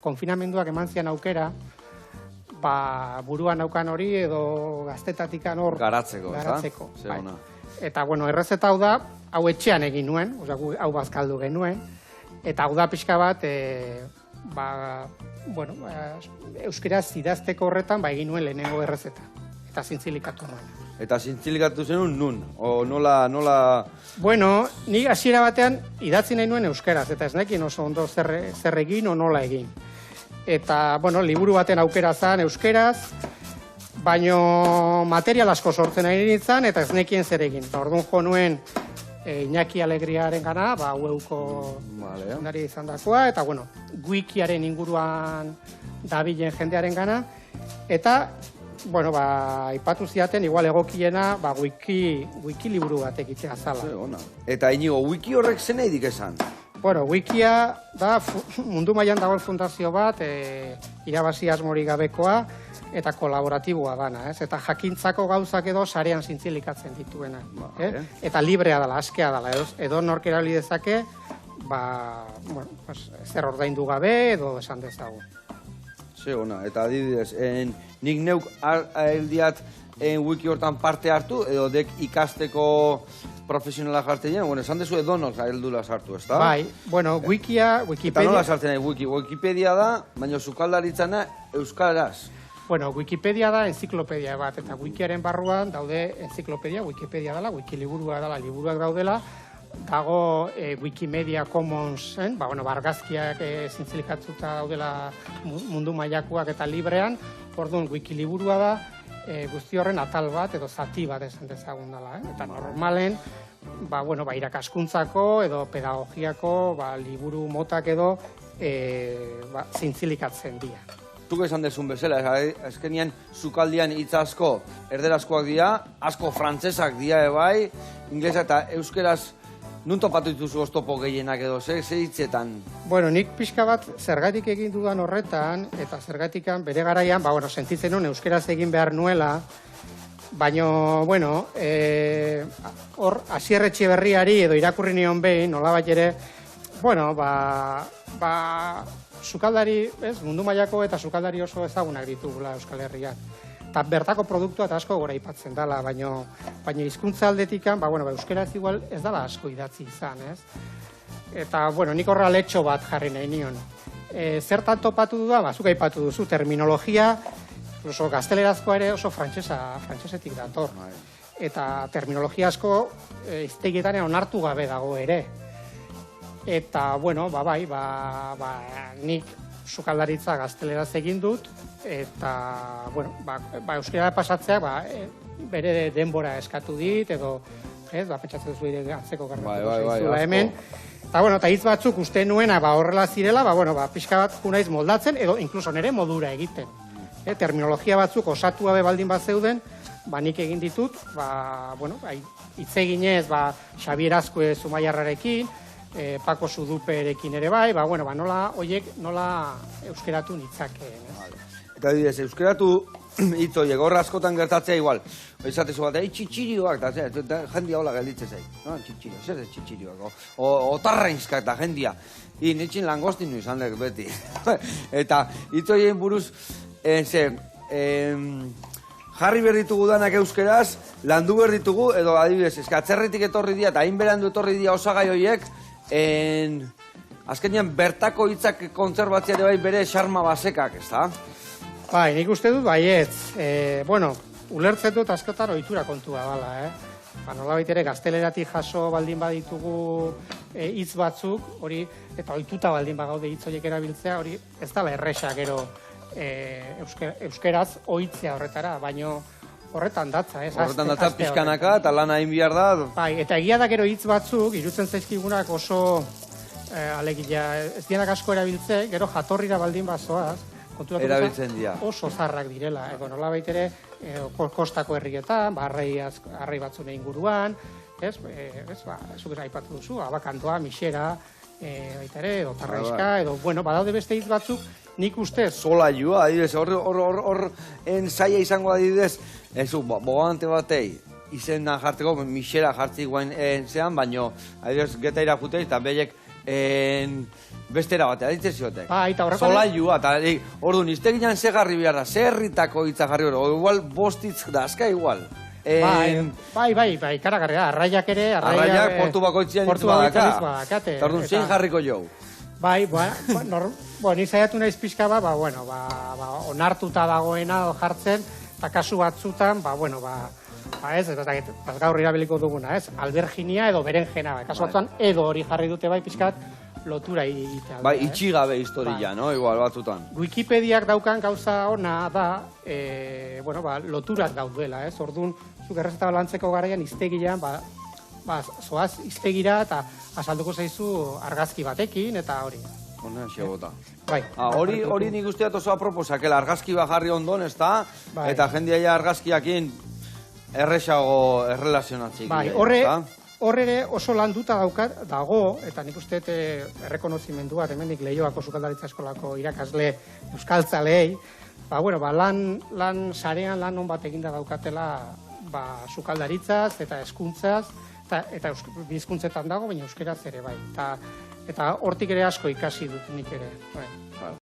konfinamenduak eman zian aukera, buruan naukan hori edo gaztetatikan hor garatzeko. Bai. Eta, errezeta hau da, hau etxean egin nuen, hau bazkaldu genuen, eta hau da pixka bat, euskeraz idazteko horretan, egin nuen lehenengo errezeta, eta zintzilikatu nuen. Eta zintzilikatu zenun nun? O nola... Bueno, ni hasiera batean idatzi nahi nuen euskeraz, eta ez nekin oso ondo zer egin o nola egin. Eta, liburu baten aukera zen euskeraz, baino material asko sortzen nahi nintzen, eta ez nekien zer egin. Orduan jo nuen Iñaki Alegriaren gana, UEUko zundari izan dakoa, eta, wikiaren inguruan dabilen jendearen gana, eta, ipatu ziaten, igual egokiena, wiki liburu bat egitea zala. Eta inigo, wiki horrek zen nahi dik esan? Wikia da mundu mailan dagoen fundazio bat, irabazi asmorik gabekoa, eta kolaboratiboa dana, ez? Eta jakintzako gauzak edo sarean zintzilikatzen dituena. Eta librea dela, askea dela, edo nork erabili dezake, zer ordaindu gabe edo esan dezagun. Eta adibidez, nik neuk aldiat wiki hortan parte hartu, edo dek ikasteko profesionala jartzen dien, esan dezu edonok heldula sartu, ez da? Bai, Wikipedia... Eta nola sartzen nahi, Wikipedia da, baina sukaldaritzana euskaraz. Wikipedia da enziklopedia bat, eta wikiaren barruan daude enziklopedia, Wikipedia dela, wikiliburua dela, liburuak daudela, dago Wikimedia Commonsen, argazkiak zintzilikatuta daudela mundu mailakoak eta librean, orduan wikiliburua da, guzti horren atal bat edo zati bat esan dezagun dela. Eta normalen, irakaskuntzako edo pedagogiako liburu motak edo zintzilikatzen dira. Zuk esan dezun bezala, azkenian sukaldian hitz asko erderazkoak dira, asko frantzesak dira ebai, inglesa eta euskeraz nun topatu dituzu oztopo gehienak edo, ze hitzetan? Nik pixka bat zergatik egin dudan horretan, eta zergatikan bere garaian, sentitzen nuen euskeraz egin behar nuela, baina, hor, Asier Etxeberriari edo irakurri nion behin, nolabait ere, sukaldari, mundu mailako eta sukaldari oso ezagunak ditugula Euskal Herrian. Eta bertako produktua eta asko gora ipatzen dela, baina hizkuntza aldetikan, euskeraz igual ez dela asko idatzi izan, ez? Eta, nik horra letxo bat jarri nahi nion. Zertan topatu du da, zuk aipatu duzu, terminologia, oso gaztelerazkoa ere oso frantsesetik dator. Eta terminologia asko iztegietan onartu gabe dago ere. Eta, nik sukaldaritza gazteleraz egin dut, eta, euskara pasatzeak, bere denbora eskatu dit, edo, pentsatzen duzu ere atzeko garratuko hemen. Eta hitz batzuk uste nuena horrela zirela, pixka bat junaiz moldatzen, edo inkluso nere modura egiten. Terminologia batzuk osatu gabe baldin bat zeuden, nik egin ditut, hitz eginez, Xabier Azkue Zumaiarrarekin, Pako Suduperekin ere bai, nola euskeratu nitzakeen. Eta didez, euskeratu hitz horiek, horra askotan gertatzea igual. Ezatezu bat, txitxirioak, eta jendia hola gelditzen zait. Txitxirio, zer ez txitxirioak, otarrainzka eta jendia. Nitxin langostinu izan dek beti. Eta hitz horien buruz, jarri berditugu danak euskeraz, landu berditugu, edo adibidez, atzerritik etorri dira, eta hain berandu etorri dira osagai horiek, azkenean bertako hitzak kontserbatzea bai bere xarma basekak, ez da? Nik uste dut baietz. Ulertzen dut askotan ohitura kontua dela, nolabait ere gazteleratik jaso baldin baditugu hitz batzuk, hori, eta ohituta baldin bagaude hitz horiek erabiltzea, hori ez dela erresa gero euskeraz ohitzea horretara, baino horretan datza, ez? Horretan datza pixkanaka eta lan hain bihar da. Eta egia da gero hitz batzuk, irutzen zaizkigunak oso alegia, ez dienak asko erabiltze, gero jatorrira baldin bazoaz, erabiltzen dira. Oso zarrak direla, edo nolabait ere, kostako herrietan, arrai batzune inguruan, ez? Zuk aipatu duzu, Abakandoa, Mixera, baita ere, edo Tarraizka, edo, badaude beste hitz batzuk, nik ustez. Solailua, adibidez, hor zaila izango adibidez, bogante batei, izena jartzeko, Mixera jartzi guain zean, baino, adibidez, geta irafutei, eta behek bestera batea, ditze ziotek. Eta horreko... Solailua, eta orduan, izteginan ze jarri behar da, ze herritako hitza jarri behar da, o igual bostitz da, azka igual. Bai, karagarria, arraiak ere... Arraiak portu bakoitzian hitz badaka. Eta orduan, zein jarriko jau? Bai, ni zaiatu naiz pixka onartuta dagoena jartzen, eta kasu batzutan, gaur irabiliko duguna, alberginia edo berenjena, kasu batzutan edo hori jarri dute bai pixkat lotura egitea. Bai, itxigabe historia, no? Igual batzutan. Wikipediak daukan gauza ona da, loturak daudela, orduan, zuk errezeta balantzeko garaian iztegian, zoaz iztegira eta azalduko zaizu argazki batekin eta hori. Honean xebota. Bai. Hori nik usteat oso aproposakela, argazki bat jarri ondon, ez da? Eta jendia argazkiakin erresago errelazionatzik. Bai, horre oso landuta dago, eta nik usteet errekonozimendu bat, hemendik Leioako Sukaldaritza Eskolako irakasle euskaltzalei, lan sarean lan hon bat eginda daukatela sukaldaritzaz eta hezkuntzaz, eta bizkuntzetan dago, baina euskeraz ere bai. Eta hortik ere asko ikasi dut nik ere.